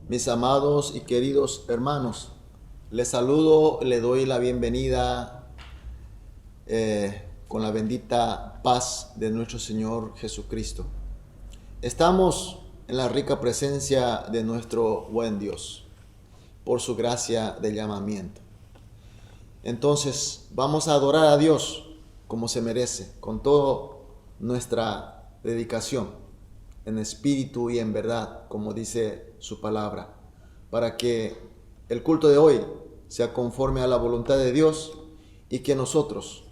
Mis amados y queridos hermanos, les saludo, le doy la bienvenida con la bendita paz de nuestro Señor Jesucristo. Estamos en la rica presencia de nuestro buen Dios, por su gracia de llamamiento. Entonces, vamos a adorar a Dios como se merece, con toda nuestra dedicación, en espíritu y en verdad, como dice su palabra, para que el culto de hoy sea conforme a la voluntad de Dios y que nosotros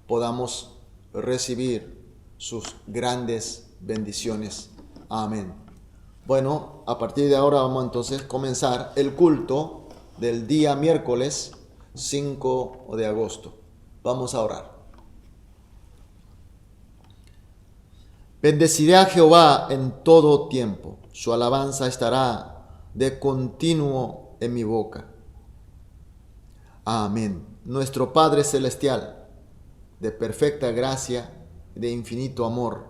podamos recibir sus grandes bendiciones. Amén. Bueno, a partir de ahora vamos entonces a comenzar el culto del día miércoles 5 de agosto. Vamos a orar. Bendeciré a Jehová en todo tiempo. Su alabanza estará de continuo en mi boca. Amén. Nuestro Padre Celestial, de perfecta gracia y de infinito amor,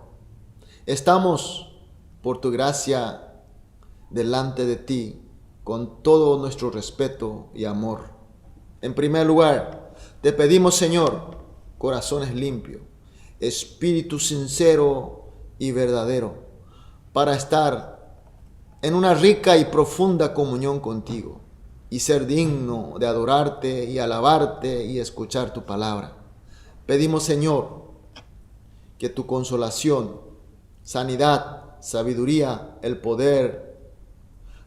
estamos por tu gracia delante de ti con todo nuestro respeto y amor. En primer lugar, te pedimos, Señor, corazones limpios, espíritu sincero y verdadero, para estar en una rica y profunda comunión contigo y ser digno de adorarte y alabarte y escuchar tu palabra. Pedimos, Señor, que tu consolación, sanidad, sabiduría, el poder,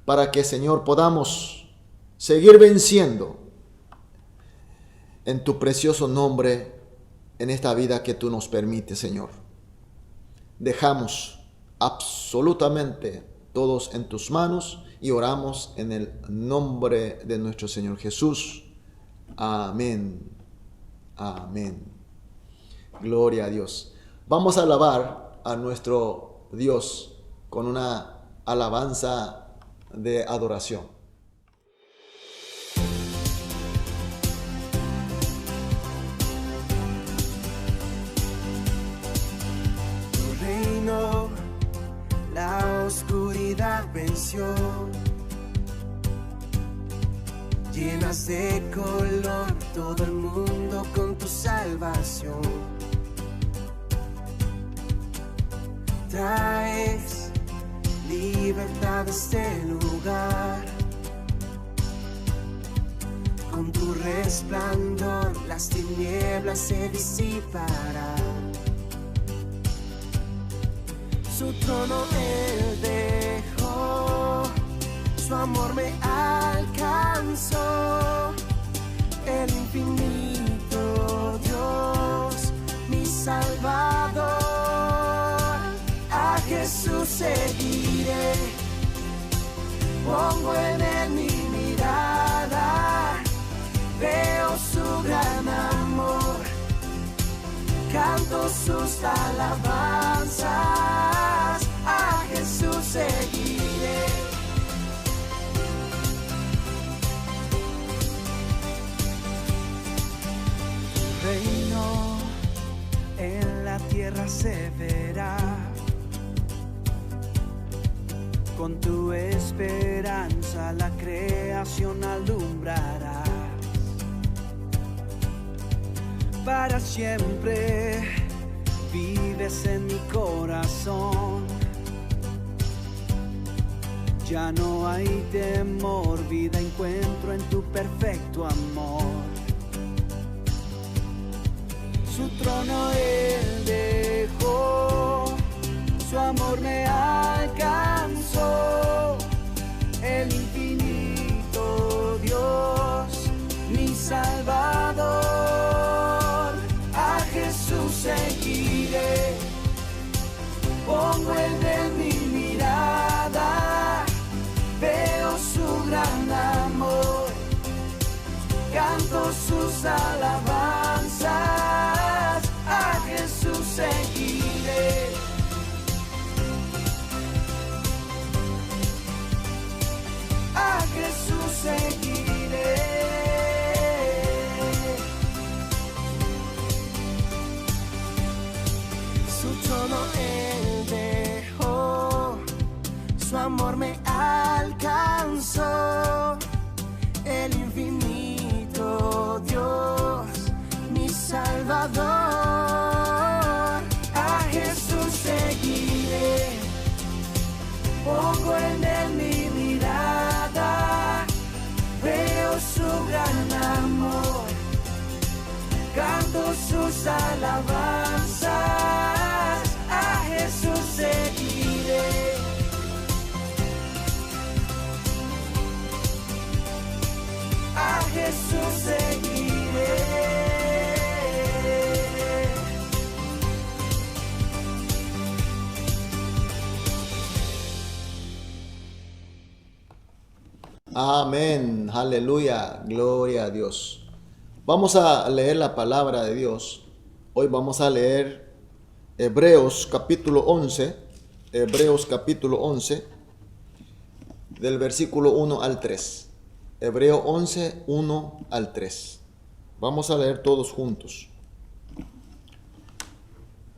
para que, Señor, podamos seguir venciendo en tu precioso nombre en esta vida que tú nos permites, Señor. Dejamos absolutamente todos en tus manos y oramos en el nombre de nuestro Señor Jesús. Amén. Amén. Gloria a Dios. Vamos a alabar a nuestro Dios con una alabanza de adoración. La oscuridad venció, llenas de color todo el mundo con tu salvación. Traes libertad a este lugar, con tu resplandor las tinieblas se disiparán. Su trono él dejó, su amor me alcanzó. El infinito Dios, mi Salvador. A Jesús seguiré, pongo en él mi mirada. Veo su gran amor, canto sus alabanzas. A Jesús seguiré. Tu reino en la tierra se verá, con tu esperanza la creación alumbrará. Para siempre vives en mi corazón. Ya no hay temor, vida encuentro en tu perfecto amor. Su trono él dejó, su amor me alcanzó. El infinito Dios, mi Salvador. A Jesús seguiré, pongo en él mi mirada. Veo su gran amor, canto sus alabanzas. A Jesús seguiré. A Jesús seguiré. Su trono él dejó, su amor me alcanzó. Amén. Aleluya. Gloria a Dios. Vamos a leer la palabra de Dios. Hoy vamos a leer Hebreos capítulo 11. Hebreos capítulo 11, del versículo 1 al 3. Hebreos 11, 1 al 3. Vamos a leer todos juntos.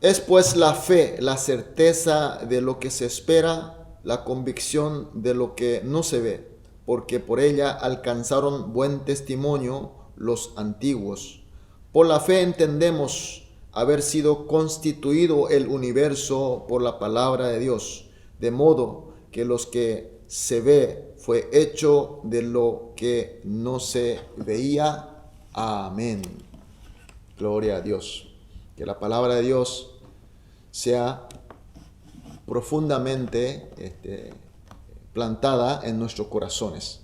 Es pues la fe, la certeza de lo que se espera, la convicción de lo que no se ve, porque por ella alcanzaron buen testimonio los antiguos. Por la fe entendemos haber sido constituido el universo por la palabra de Dios, de modo que los que se ve fue hecho de lo que no se veía. Amén. Gloria a Dios. Que la palabra de Dios sea profundamente plantada en nuestros corazones.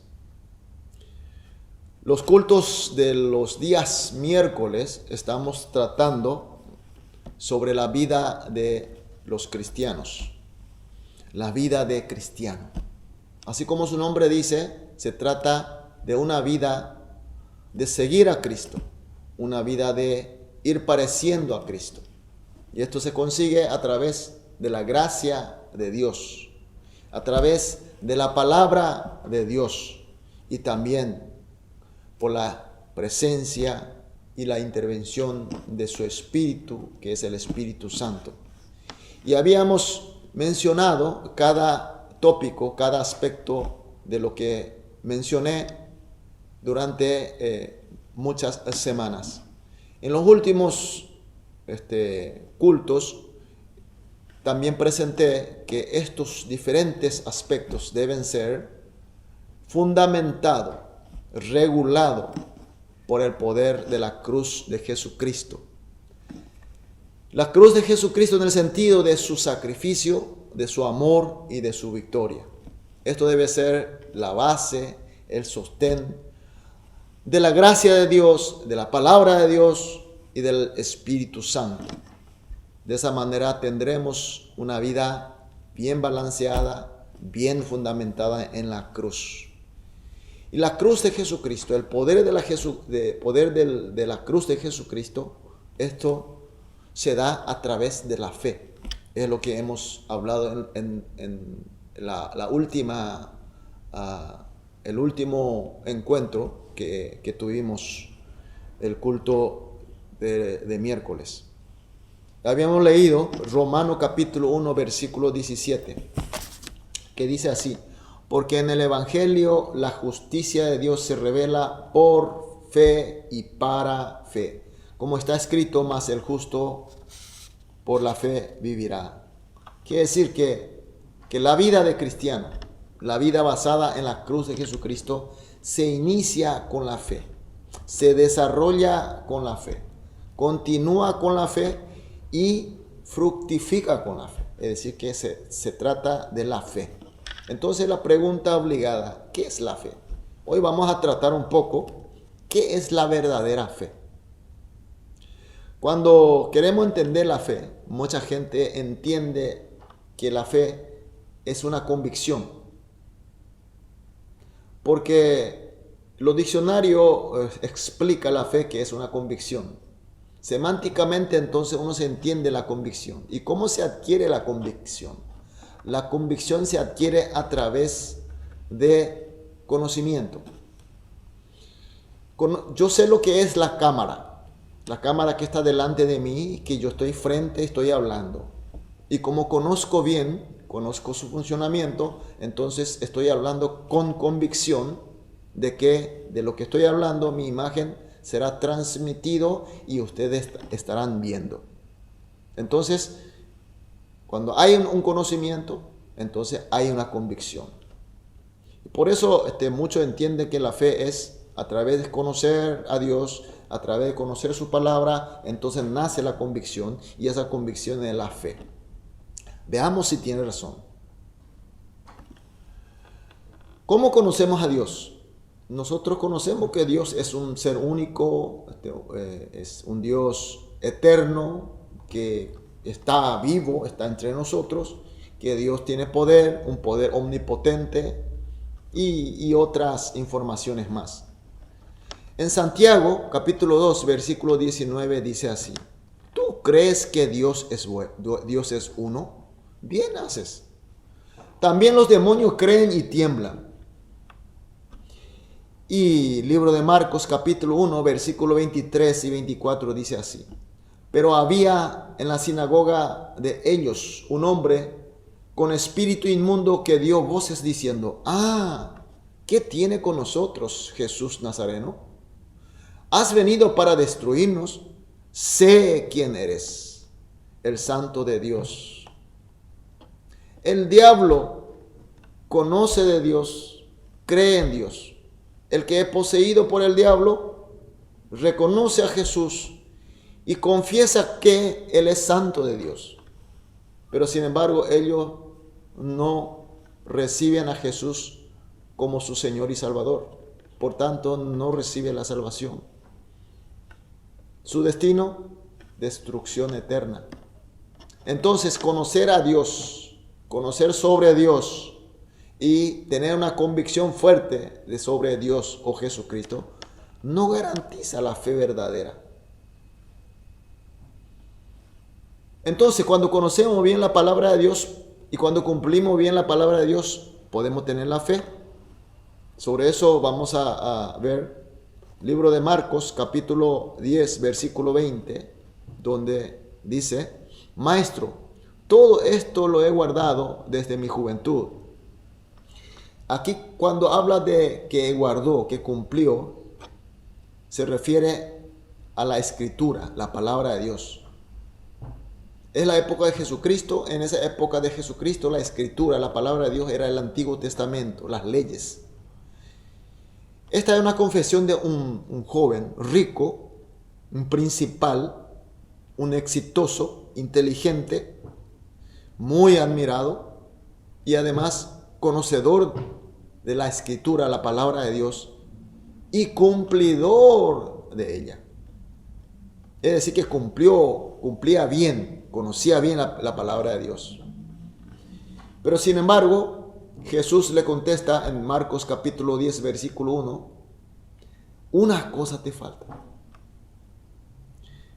Los cultos de los días miércoles estamos tratando sobre la vida de los cristianos, la vida de cristiano. Así como su nombre dice, se trata de una vida de seguir a Cristo, una vida de ir pareciendo a Cristo. Y esto se consigue a través de la gracia de Dios, a través de la palabra de Dios y también por la presencia y la intervención de su Espíritu, que es el Espíritu Santo. Y habíamos mencionado cada tópico, cada aspecto de lo que mencioné durante muchas semanas. En los últimos cultos también presenté que estos diferentes aspectos deben ser fundamentados, regulados por el poder de la cruz de Jesucristo. La cruz de Jesucristo en el sentido de su sacrificio, de su amor y de su victoria. Esto debe ser la base, el sostén de la gracia de Dios, de la palabra de Dios y del Espíritu Santo. De esa manera tendremos una vida bien balanceada, bien fundamentada en la cruz. Y la cruz de Jesucristo, el poder de la cruz de Jesucristo, esto se da a través de la fe. Es lo que hemos hablado en el último encuentro que tuvimos, el culto de miércoles. Habíamos leído Romanos capítulo 1, versículo 17, que dice así: porque en el Evangelio la justicia de Dios se revela por fe y para fe. Como está escrito, mas el justo por la fe vivirá. Quiere decir que la vida de cristiano, la vida basada en la cruz de Jesucristo, se inicia con la fe, se desarrolla con la fe, continúa con la fe y fructifica con la fe. Es decir, que se trata de la fe. Entonces la pregunta obligada, ¿qué es la fe? Hoy vamos a tratar un poco qué es la verdadera fe. Cuando queremos entender la fe, mucha gente entiende que la fe es una convicción. Porque los diccionarios explican la fe que es una convicción. Semánticamente entonces uno se entiende la convicción. ¿Y cómo se adquiere la convicción? La convicción se adquiere a través de conocimiento. Yo sé lo que es la cámara que está delante de mí, que yo estoy frente, estoy hablando. Y como conozco bien, conozco su funcionamiento, entonces estoy hablando con convicción de que de lo que estoy hablando, mi imagen será transmitido y ustedes estarán viendo. Entonces, cuando hay un conocimiento, entonces hay una convicción. Por eso muchos entienden que la fe es a través de conocer a Dios, a través de conocer su palabra, entonces nace la convicción y esa convicción es la fe. Veamos si tiene razón. ¿Cómo conocemos a Dios? Nosotros conocemos que Dios es un ser único, es un Dios eterno, que está vivo, está entre nosotros, que Dios tiene poder, un poder omnipotente, y otras informaciones más. En Santiago, capítulo 2, versículo 19, dice así: ¿Tú crees que Dios es uno? Bien haces. También los demonios creen y tiemblan. Y libro de Marcos, capítulo 1, versículo 23 y 24, dice así: Pero había en la sinagoga de ellos un hombre con espíritu inmundo que dio voces diciendo: ¿qué tiene con nosotros, Jesús Nazareno? ¿Has venido para destruirnos? Sé quién eres, el Santo de Dios. El diablo conoce de Dios, cree en Dios. El que es poseído por el diablo reconoce a Jesús y confiesa que Él es santo de Dios. Pero sin embargo, ellos no reciben a Jesús como su Señor y Salvador. Por tanto, no reciben la salvación. Su destino, destrucción eterna. Entonces, conocer a Dios, conocer sobre Dios y tener una convicción fuerte de sobre Dios o Jesucristo no garantiza la fe verdadera. Entonces, cuando conocemos bien la palabra de Dios y cuando cumplimos bien la palabra de Dios, podemos tener la fe. Sobre eso vamos a ver libro de Marcos, capítulo 10, versículo 20, donde dice: Maestro, todo esto lo he guardado desde mi juventud. Aquí, cuando habla de que guardó, que cumplió, se refiere a la Escritura, la palabra de Dios. Es la época de Jesucristo. En esa época de Jesucristo, la Escritura, la palabra de Dios, era el Antiguo Testamento, las leyes. Esta es una confesión de un joven rico, un principal, un exitoso, inteligente, muy admirado y además conocedor de la Escritura, la palabra de Dios, y cumplidor de ella. Es decir, que cumplía bien, conocía bien la palabra de Dios. Pero sin embargo, Jesús le contesta en Marcos capítulo 10, versículo 1, una cosa te falta.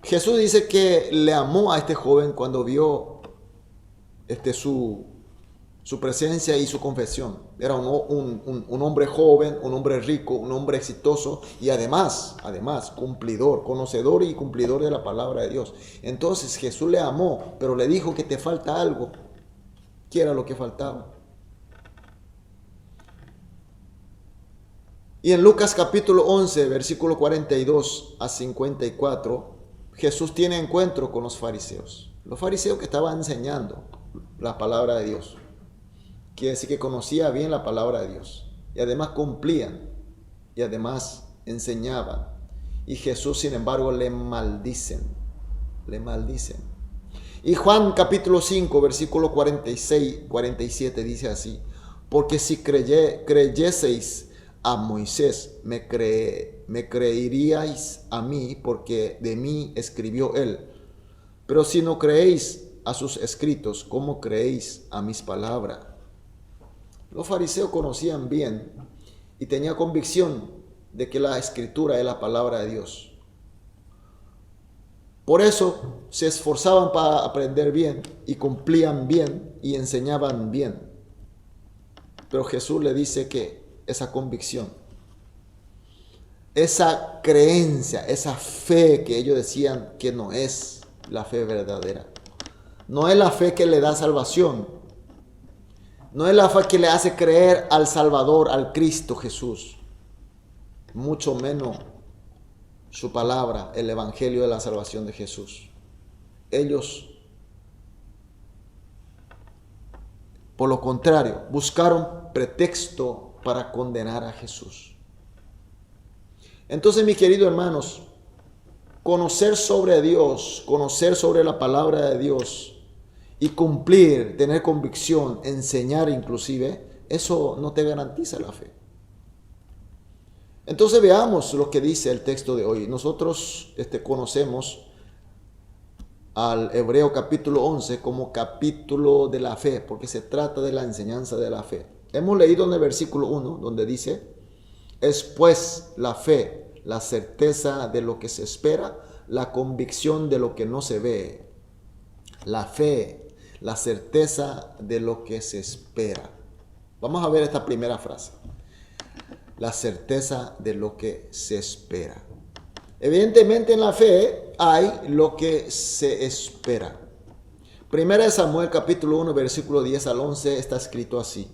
Jesús dice que le amó a este joven cuando vio su presencia y su confesión. Era un hombre joven, un hombre rico, un hombre exitoso y además cumplidor, conocedor y cumplidor de la palabra de Dios. Entonces Jesús le amó, pero le dijo que te falta algo. ¿Qué era lo que faltaba? Y en Lucas capítulo 11, versículo 42 a 54, Jesús tiene encuentro con los fariseos. Los fariseos que estaban enseñando la palabra de Dios. Quiere decir que conocía bien la palabra de Dios. Y además cumplían. Y además enseñaban. Y Jesús, sin embargo, le maldicen. Le maldicen. Y Juan capítulo 5, versículo 46, 47 dice así: Porque si creyeseis a Moisés, me creeríais a mí, porque de mí escribió él. Pero si no creéis a sus escritos, ¿cómo creéis a mis palabras? Los fariseos conocían bien y tenían convicción de que la Escritura es la palabra de Dios. Por eso se esforzaban para aprender bien y cumplían bien y enseñaban bien. Pero Jesús le dice que esa convicción, esa creencia, esa fe que ellos decían que no es la fe verdadera, no es la fe que le da salvación, no es la fe que le hace creer al Salvador, al Cristo Jesús, mucho menos su palabra, el Evangelio de la salvación de Jesús. Ellos, por lo contrario, buscaron pretexto para condenar a Jesús. Entonces, mis queridos hermanos, conocer sobre Dios, conocer sobre la palabra de Dios y cumplir, tener convicción, enseñar inclusive, eso no te garantiza la fe. Entonces veamos lo que dice el texto de hoy. Nosotros conocemos al Hebreo capítulo 11 como capítulo de la fe, porque se trata de la enseñanza de la fe. Hemos leído en el versículo 1 donde dice, es pues la fe, la certeza de lo que se espera, la convicción de lo que no se ve. La fe, la certeza de lo que se espera. Vamos a ver esta primera frase. La certeza de lo que se espera. Evidentemente en la fe hay lo que se espera. Primera de Samuel capítulo 1 versículo 10 al 11 está escrito así.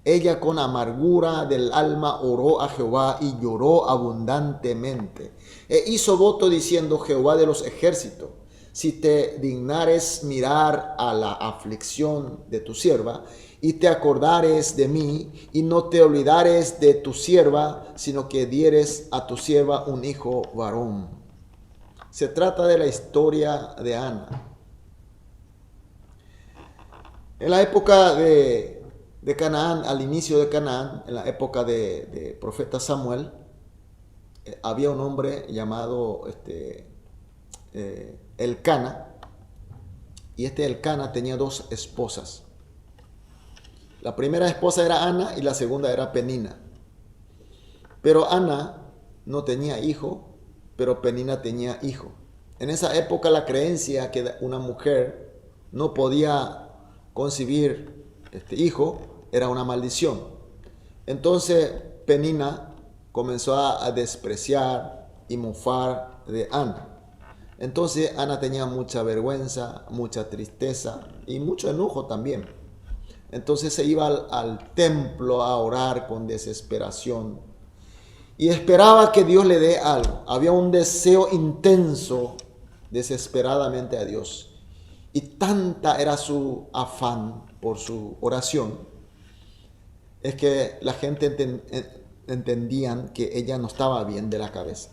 Ella con amargura del alma oró a Jehová y lloró abundantemente. E hizo voto diciendo, Jehová de los ejércitos, si te dignares mirar a la aflicción de tu sierva, y te acordares de mí, y no te olvidares de tu sierva, sino que dieres a tu sierva un hijo varón. Se trata de la historia de Ana. En la época de Canaán, al inicio de Canaán, en la época de profeta Samuel, había un hombre llamado Elcana, y Elcana tenía dos esposas. La primera esposa era Ana y la segunda era Penina. Pero Ana no tenía hijo, pero Penina tenía hijo. En esa época la creencia que una mujer no podía concebir hijo era una maldición. Entonces Penina comenzó a despreciar y mofar de Ana. Entonces Ana tenía mucha vergüenza, mucha tristeza y mucho enojo también. Entonces se iba al templo a orar con desesperación y esperaba que Dios le dé algo. Había un deseo intenso desesperadamente a Dios. Y tanta era su afán por su oración, es que la gente entendían que ella no estaba bien de la cabeza.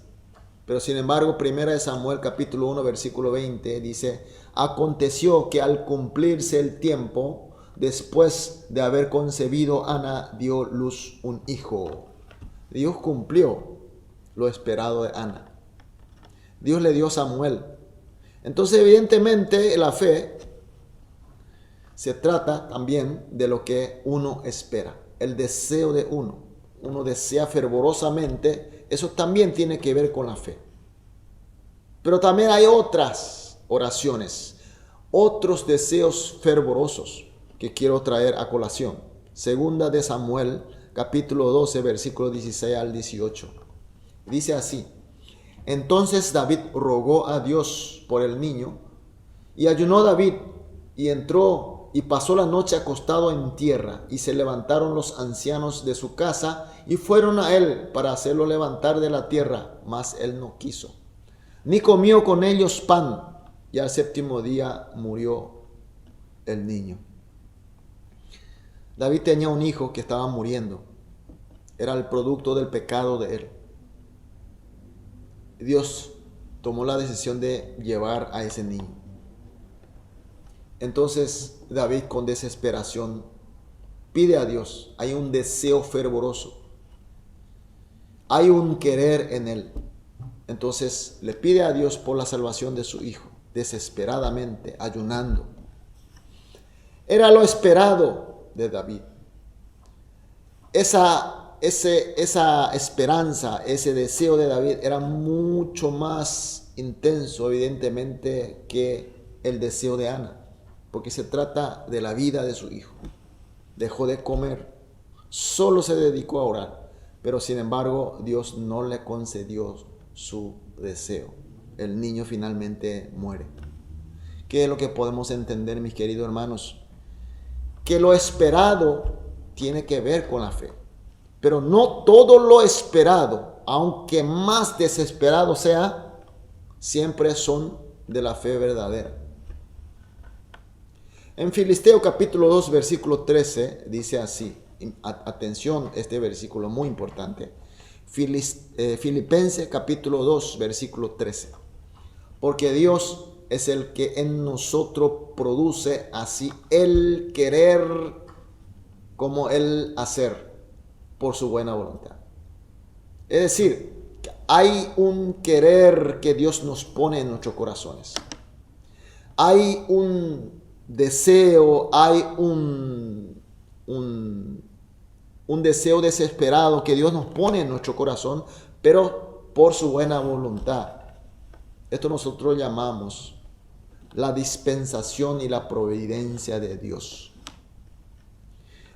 Pero sin embargo, 1 de Samuel capítulo 1 versículo 20 dice, aconteció que al cumplirse el tiempo, después de haber concebido, Ana dio luz un hijo. Dios cumplió lo esperado de Ana. Dios le dio a Samuel. Entonces, evidentemente, la fe se trata también de lo que uno espera. El deseo de uno. Uno desea fervorosamente. Eso también tiene que ver con la fe. Pero también hay otras oraciones, otros deseos fervorosos que quiero traer a colación. Segunda de Samuel, capítulo 12, versículo 16 al 18. Dice así, entonces David rogó a Dios por el niño, y ayunó David, y entró y pasó la noche acostado en tierra, y se levantaron los ancianos de su casa, y fueron a él para hacerlo levantar de la tierra, mas él no quiso, ni comió con ellos pan, y al séptimo día murió el niño. David tenía un hijo que estaba muriendo. Era el producto del pecado de él. Dios tomó la decisión de llevar a ese niño. Entonces David con desesperación pide a Dios. Hay un deseo fervoroso. Hay un querer en él. Entonces le pide a Dios por la salvación de su hijo. Desesperadamente, ayunando. Era lo esperado de David. Esa esperanza, ese deseo de David era mucho más intenso, evidentemente, que el deseo de Ana, porque se trata de la vida de su hijo. Dejó de comer, solo se dedicó a orar, pero sin embargo Dios no le concedió su deseo. El niño finalmente muere. ¿Qué es lo que podemos entender, mis queridos hermanos? Que lo esperado tiene que ver con la fe. Pero no todo lo esperado, aunque más desesperado sea, siempre son de la fe verdadera. En Filisteo capítulo 2, versículo 13, dice así. Atención, este versículo muy importante. Filipenses capítulo 2, versículo 13. Porque Dios es el que en nosotros produce así el querer como el hacer por su buena voluntad. Es decir, hay un querer que Dios nos pone en nuestros corazones. Hay un deseo, hay un deseo desesperado que Dios nos pone en nuestro corazón, pero por su buena voluntad. Esto nosotros llamamos la dispensación y la providencia de Dios.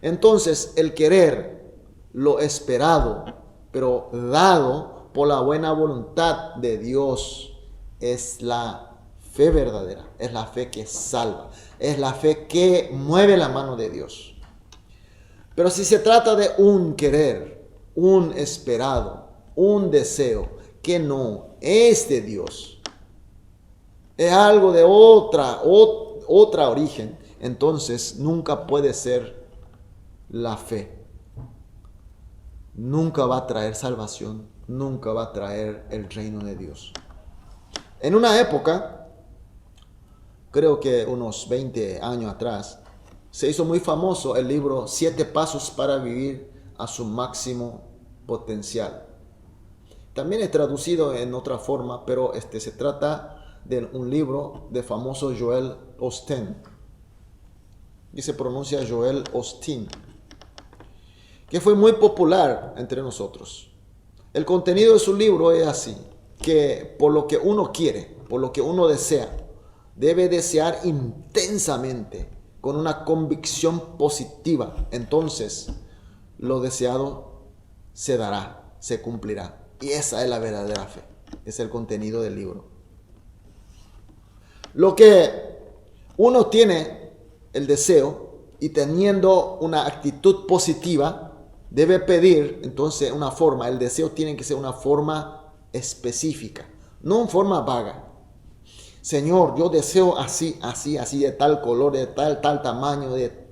Entonces, el querer lo esperado, pero dado por la buena voluntad de Dios, es la fe verdadera, es la fe que salva, es la fe que mueve la mano de Dios. Pero si se trata de un querer, un esperado, un deseo que no es de Dios, es algo de otra origen, entonces nunca puede ser la fe. Nunca va a traer salvación, nunca va a traer el reino de Dios. En una época, creo que unos 20 años atrás, se hizo muy famoso el libro 7 pasos para vivir a su máximo potencial. También es traducido en otra forma, pero se trata de un libro de famoso Joel Osteen. Y se pronuncia Joel Osteen, que fue muy popular entre nosotros. El contenido de su libro es así, que por lo que uno quiere, por lo que uno desea, debe desear intensamente, con una convicción positiva. Entonces, lo deseado se dará, se cumplirá. Y esa es la verdadera fe. Es el contenido del libro. Lo que uno tiene el deseo y teniendo una actitud positiva, debe pedir entonces una forma. El deseo tiene que ser una forma específica, no una forma vaga. Señor, yo deseo así, así, así, de tal color, de tal tamaño, de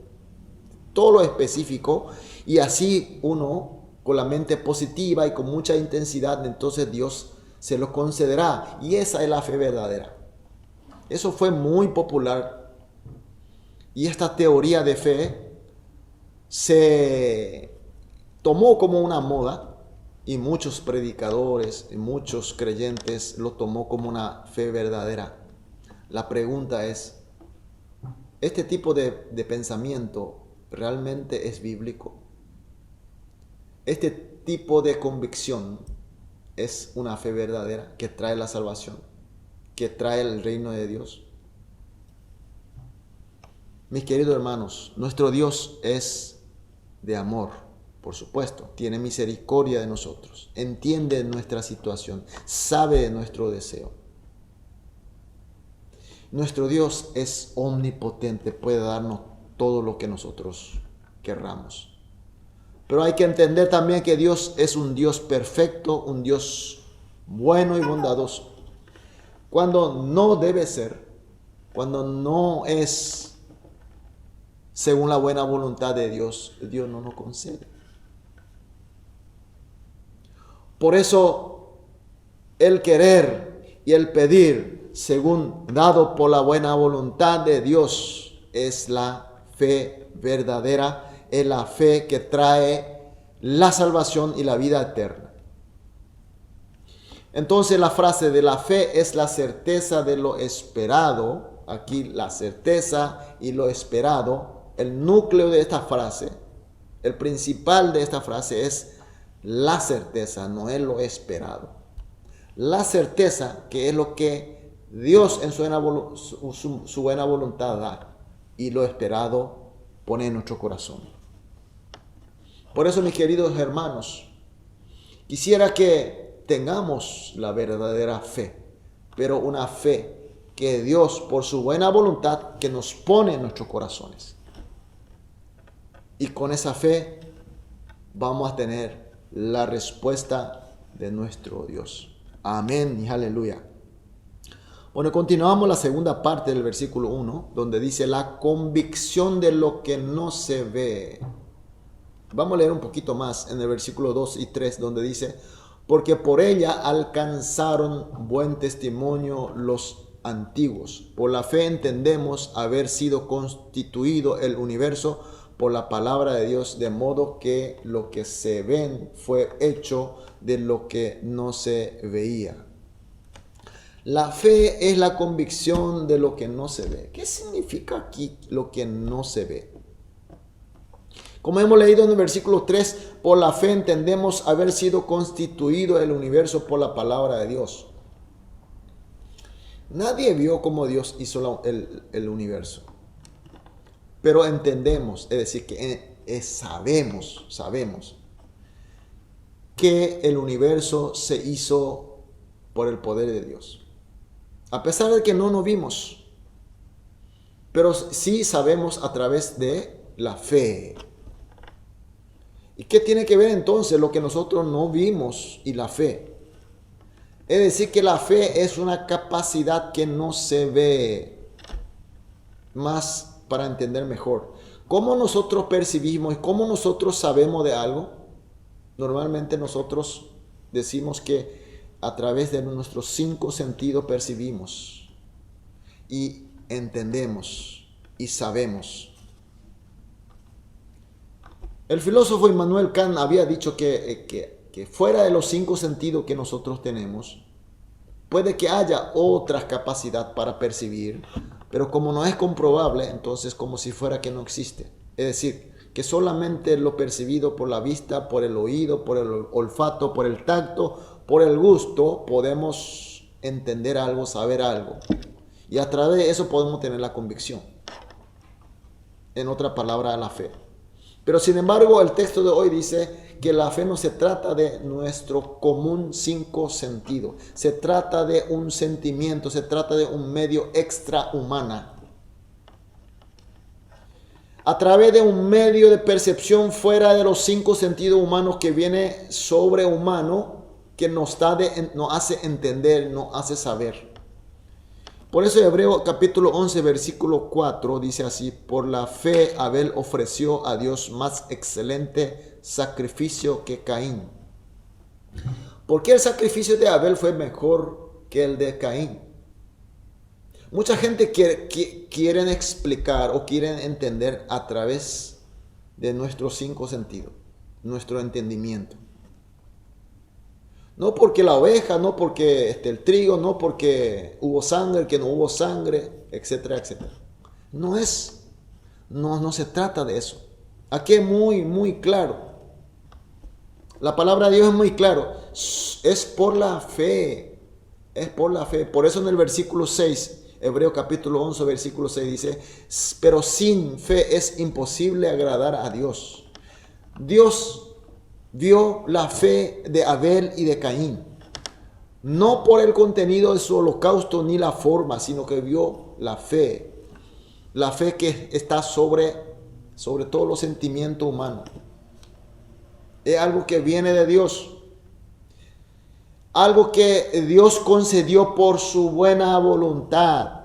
todo lo específico. Y así uno, con la mente positiva y con mucha intensidad, entonces Dios se lo concederá. Y esa es la fe verdadera. Eso fue muy popular. Y esta teoría de fe se tomó como una moda. Y muchos predicadores y muchos creyentes lo tomó como una fe verdadera. La pregunta es, ¿este tipo de pensamiento realmente es bíblico? ¿Este tipo de convicción es una fe verdadera que trae la salvación, que trae el reino de Dios? Mis queridos hermanos, nuestro Dios es de amor, por supuesto, tiene misericordia de nosotros, entiende nuestra situación, sabe de nuestro deseo. Nuestro Dios es omnipotente, puede darnos todo lo que nosotros querramos. Pero hay que entender también que Dios es un Dios perfecto, un Dios bueno y bondadoso. Cuando no debe ser, cuando no es según la buena voluntad de Dios, Dios no nos concede. Por eso el querer y el pedir, según dado por la buena voluntad de Dios, es la fe verdadera, es la fe que trae la salvación y la vida eterna. Entonces la frase de la fe es la certeza de lo esperado. Aquí la certeza y lo esperado, el núcleo de esta frase, el principal de esta frase es la certeza, no es lo esperado. La certeza, que es lo que Dios en su buena voluntad da, y lo esperado pone en nuestro corazón. Por eso, mis queridos hermanos, quisiera que tengamos la verdadera fe, pero una fe que Dios, por su buena voluntad, que nos pone en nuestros corazones. Y con esa fe vamos a tener la respuesta de nuestro Dios. Amén y aleluya. Bueno, continuamos la segunda parte del versículo 1, donde dice la convicción de lo que no se ve. Vamos a leer un poquito más en el versículo 2 y 3, donde dice, porque por ella alcanzaron buen testimonio los antiguos. Por la fe entendemos haber sido constituido el universo por la palabra de Dios, de modo que lo que se ven fue hecho de lo que no se veía. La fe es la convicción de lo que no se ve. ¿Qué significa aquí lo que no se ve? Como hemos leído en el versículo 3, por la fe entendemos haber sido constituido el universo por la palabra de Dios. Nadie vio cómo Dios hizo el universo. Pero entendemos, es decir, que sabemos que el universo se hizo por el poder de Dios. A pesar de que no nos vimos, pero sí sabemos a través de la fe. ¿Y qué tiene que ver entonces lo que nosotros no vimos y la fe? Es decir, que la fe es una capacidad que no se ve. Más para entender mejor, ¿cómo nosotros percibimos y cómo nosotros sabemos de algo? Normalmente nosotros decimos que a través de nuestros 5 sentidos percibimos y entendemos y sabemos. El filósofo Immanuel Kant había dicho que fuera de los 5 sentidos que nosotros tenemos, puede que haya otras capacidades para percibir, pero como no es comprobable, entonces como si fuera que no existe. Es decir, que solamente lo percibido por la vista, por el oído, por el olfato, por el tacto, por el gusto, podemos entender algo, saber algo. Y a través de eso podemos tener la convicción. En otra palabra, la fe. Pero sin embargo, el texto de hoy dice que la fe no se trata de nuestro común 5 sentidos. Se trata de un sentimiento, se trata de un medio extrahumana. A través de un medio de percepción fuera de los 5 sentidos humanos que viene sobrehumano, que nos hace entender, nos hace saber. Por eso Hebreos capítulo 11, versículo 4 dice así: por la fe Abel ofreció a Dios más excelente sacrificio que Caín. ¿Por qué el sacrificio de Abel fue mejor que el de Caín? Mucha gente quieren explicar o quieren entender a través de nuestros 5 sentidos, nuestro entendimiento. No porque la oveja, no porque el trigo, no porque hubo sangre, que no hubo sangre, etcétera, etcétera. No se trata de eso. Aquí es muy claro. La palabra de Dios es muy claro. Es por la fe. Es por la fe. Por eso en el versículo 6, Hebreo capítulo 11, versículo 6 dice: pero sin fe es imposible agradar a Dios. Dios vio la fe de Abel y de Caín, no por el contenido de su holocausto ni la forma, sino que vio la fe que está sobre todos los sentimientos humanos. Es algo que viene de Dios, algo que Dios concedió por su buena voluntad.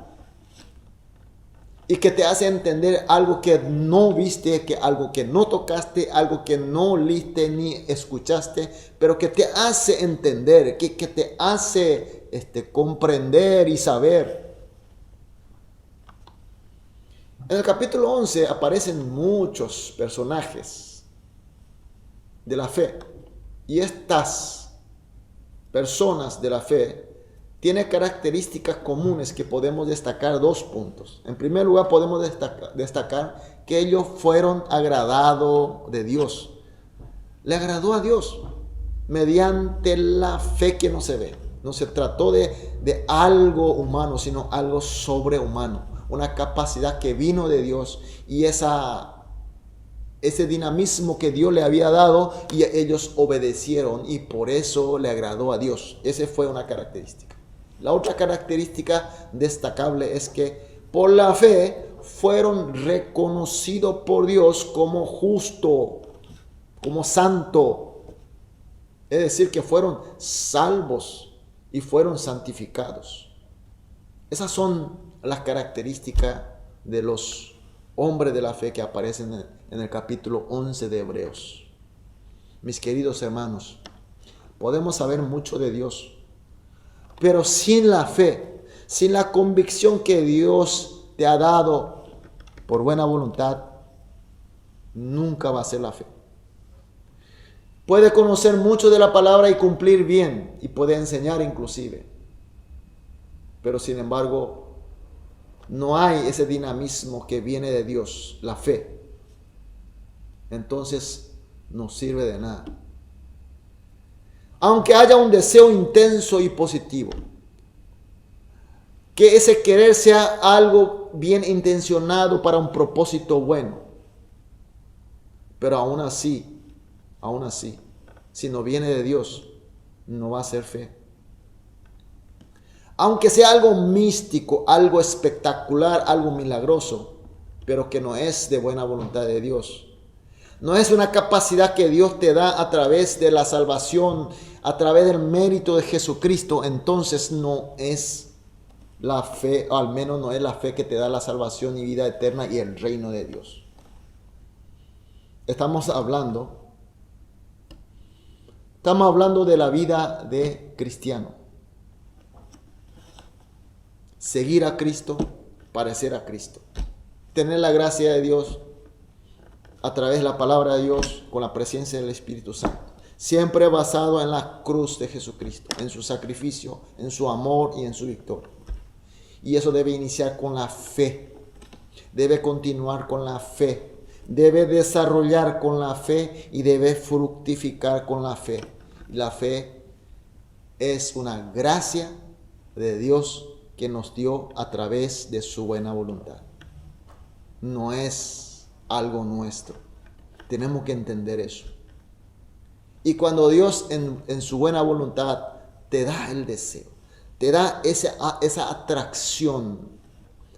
Y que te hace entender algo que no viste, algo que no tocaste, algo que no oliste ni escuchaste, pero que te hace entender, que te hace comprender y saber. En el capítulo 11 aparecen muchos personajes de la fe. Y estas personas de la fe tiene características comunes que podemos destacar 2 puntos. En primer lugar, podemos destacar que ellos fueron agradados de Dios. Le agradó a Dios mediante la fe que no se ve. No se trató de algo humano, sino algo sobrehumano. Una capacidad que vino de Dios y ese dinamismo que Dios le había dado, y ellos obedecieron y por eso le agradó a Dios. Esa fue una característica. La otra característica destacable es que por la fe fueron reconocidos por Dios como justo, como santo. Es decir, que fueron salvos y fueron santificados. Esas son las características de los hombres de la fe que aparecen en el capítulo 11 de Hebreos. Mis queridos hermanos, podemos saber mucho de Dios, pero sin la fe, sin la convicción que Dios te ha dado por buena voluntad, nunca va a ser la fe. Puede conocer mucho de la palabra y cumplir bien, y puede enseñar inclusive, pero sin embargo no hay ese dinamismo que viene de Dios, la fe. entonces no sirve de nada. Aunque haya un deseo intenso y positivo, que ese querer sea algo bien intencionado para un propósito bueno, pero aún así, si no viene de Dios, no va a ser fe. Aunque sea algo místico, algo espectacular, algo milagroso, pero que no es de buena voluntad de Dios. No es una capacidad que Dios te da a través de la salvación, a través del mérito de Jesucristo. Entonces no es la fe, o al menos no es la fe que te da la salvación y vida eterna y el reino de Dios. Estamos hablando de la vida de cristiano. Seguir a Cristo, parecer a Cristo. Tener la gracia de Dios a través de la palabra de Dios con la presencia del Espíritu Santo. Siempre basado en la cruz de Jesucristo, en su sacrificio, en su amor y en su victoria. Y eso debe iniciar con la fe. Debe continuar con la fe. Debe desarrollar con la fe y debe fructificar con la fe. La fe es una gracia de Dios que nos dio a través de su buena voluntad. No es algo nuestro. Tenemos que entender eso. Y cuando Dios en su buena voluntad te da el deseo, te da esa atracción,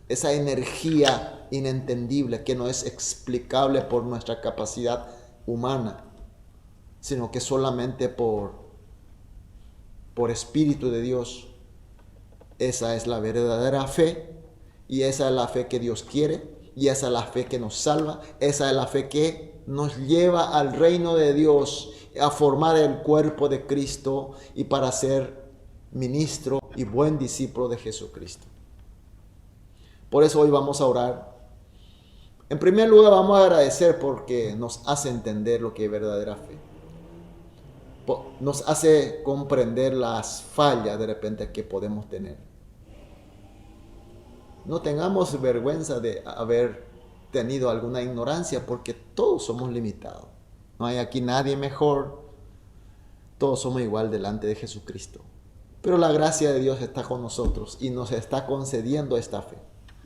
esa energía inentendible que no es explicable por nuestra capacidad humana, sino que solamente por Espíritu de Dios. Esa es la verdadera fe, y esa es la fe que Dios quiere, y esa es la fe que nos salva, esa es la fe que nos lleva al reino de Dios, a formar el cuerpo de Cristo y para ser ministro y buen discípulo de Jesucristo. Por eso hoy vamos a orar. En primer lugar, vamos a agradecer porque nos hace entender lo que es verdadera fe. Nos hace comprender las fallas de repente que podemos tener. No tengamos vergüenza de haber tenido alguna ignorancia, porque todos somos limitados. No hay aquí nadie mejor. Todos somos igual delante de Jesucristo. Pero la gracia de Dios está con nosotros y nos está concediendo esta fe.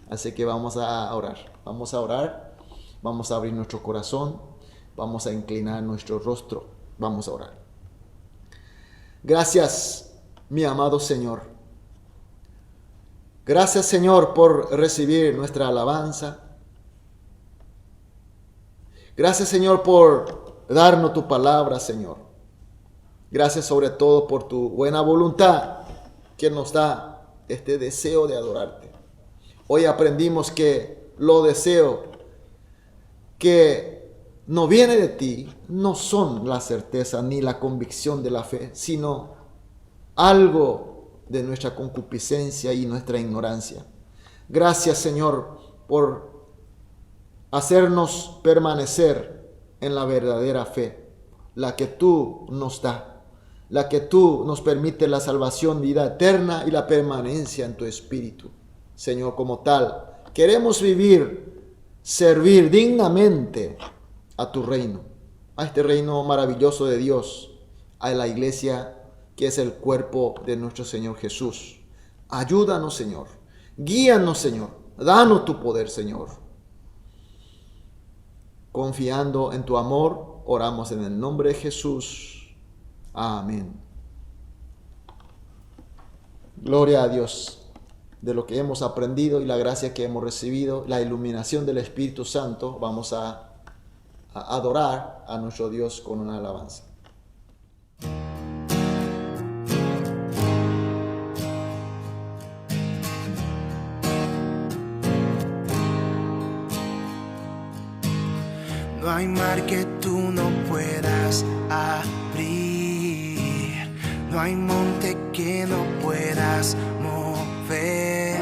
Así que vamos a orar. Vamos a orar. Vamos a abrir nuestro corazón. Vamos a inclinar nuestro rostro. Vamos a orar. Gracias, mi amado Señor. Gracias, Señor, por recibir nuestra alabanza. Gracias, Señor, por darnos tu palabra, Señor. Gracias sobre todo por tu buena voluntad que nos da este deseo de adorarte. Hoy aprendimos que los deseos que no vienen de ti no son la certeza ni la convicción de la fe, sino algo de nuestra concupiscencia y nuestra ignorancia. Gracias, Señor, por hacernos permanecer en la verdadera fe, la que tú nos das, la que tú nos permite la salvación, vida eterna y la permanencia en tu Espíritu. Señor, como tal, queremos servir dignamente a tu reino, a este reino maravilloso de Dios, a la iglesia que es el cuerpo de nuestro Señor Jesús. Ayúdanos, Señor. Guíanos, Señor. Danos tu poder, Señor. Confiando en tu amor, oramos en el nombre de Jesús. Amén. Gloria a Dios de lo que hemos aprendido y la gracia que hemos recibido, la iluminación del Espíritu Santo. Vamos a adorar a nuestro Dios con una alabanza. No hay mar que tú no puedas abrir, no hay monte que no puedas mover.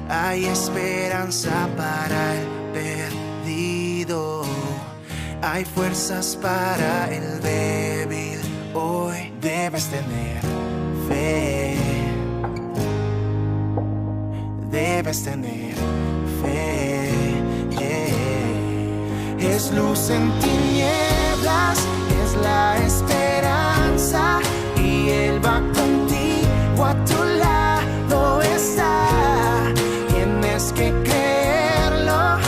Hay esperanza para el perdido, hay fuerzas para el débil. Hoy debes tener fe, debes tener fe. Es luz en tinieblas, es la esperanza, y Él va contigo, a tu lado está. Tienes que creerlo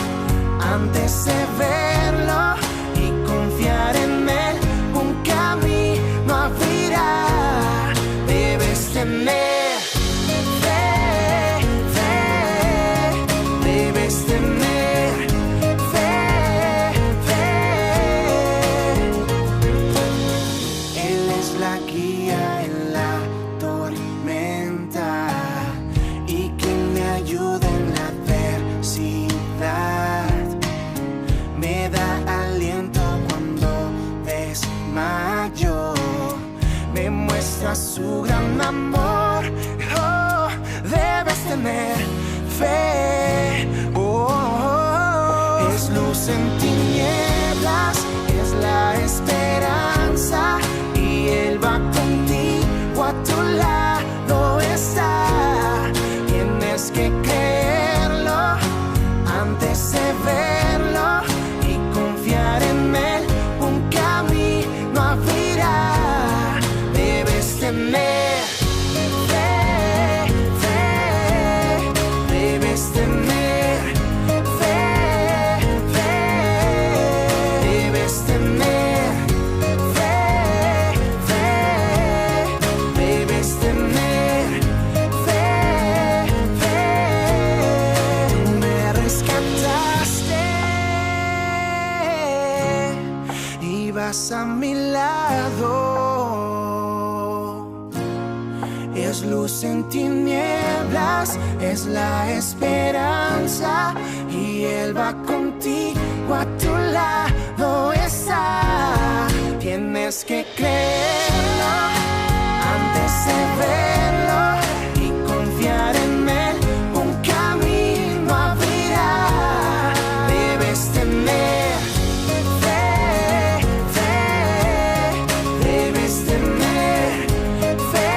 antes de verlo y confiar en Él, un camino abrirá. Debes tener fe, debes tener fe. Él es la guía en la tormenta y quien me ayuda en la adversidad. Me da aliento cuando desmayo, me muestra su gran amor. Oh, debes tener fe. Es luz en tinieblas, es la esperanza, y Él va contigo, a tu lado está. Tienes que creerlo antes de verlo y confiar en Él, un camino abrirá. Debes tener fe, debes tener fe, debes tener fe, debes tener fe. Tú me rescataste y vas a mi lado. Es luz en tinieblas, es la esperanza, y Él va contigo, a tu lado está. Tienes que creerlo antes de verlo y confiar en Él, un camino abrirá. Debes tener fe, debes tener fe.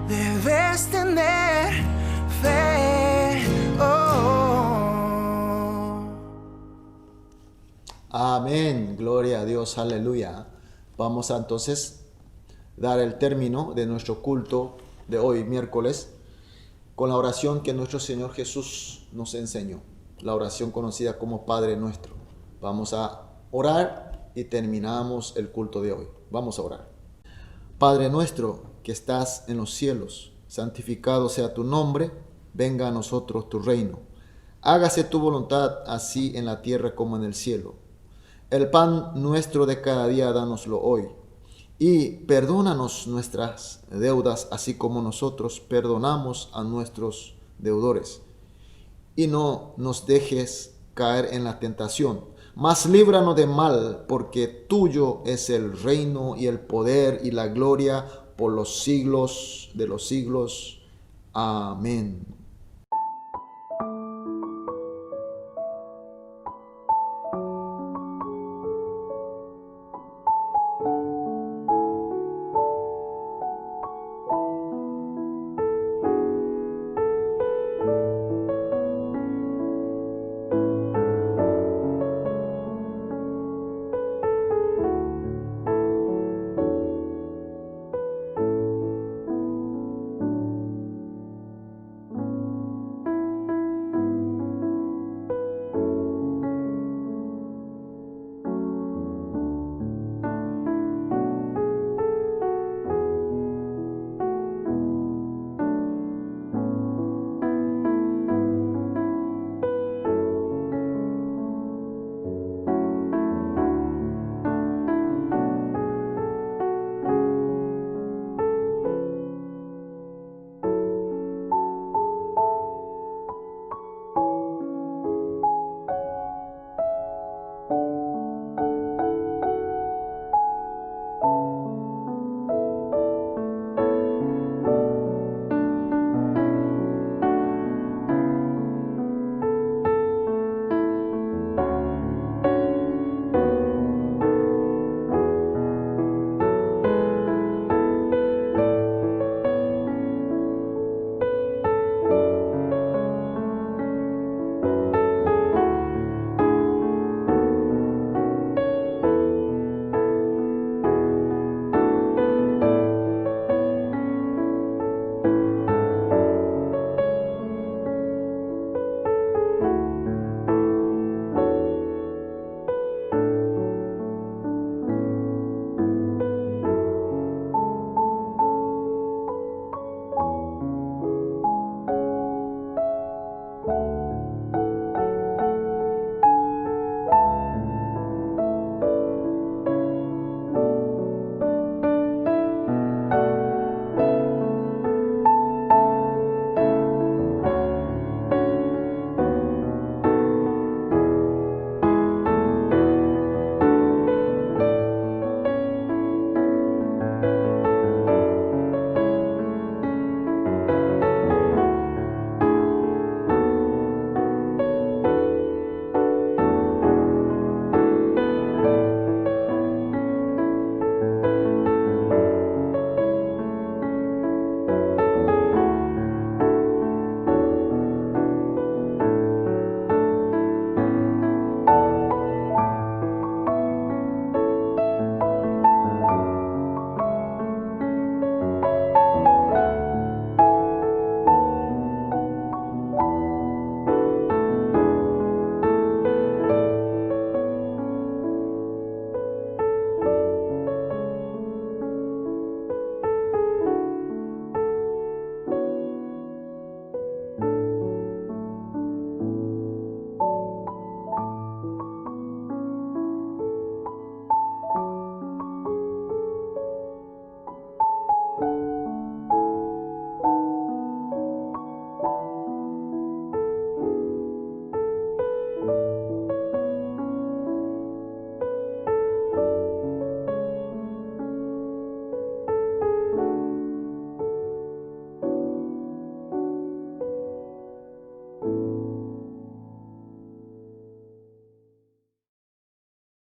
Debes tener fe. Amén, gloria a Dios, aleluya. Vamos a entonces dar el término de nuestro culto de hoy, miércoles, con la oración que nuestro Señor Jesús nos enseñó, la oración conocida como Padre Nuestro. Vamos a orar y terminamos el culto de hoy. Vamos a orar. Padre nuestro que estás en los cielos, santificado sea tu nombre, venga a nosotros tu reino. Hágase tu voluntad, así en la tierra como en el cielo. El pan nuestro de cada día, dánoslo hoy. Y perdónanos nuestras deudas, así como nosotros perdonamos a nuestros deudores. Y no nos dejes caer en la tentación, mas líbranos de mal, porque tuyo es el reino y el poder y la gloria por los siglos de los siglos. Amén.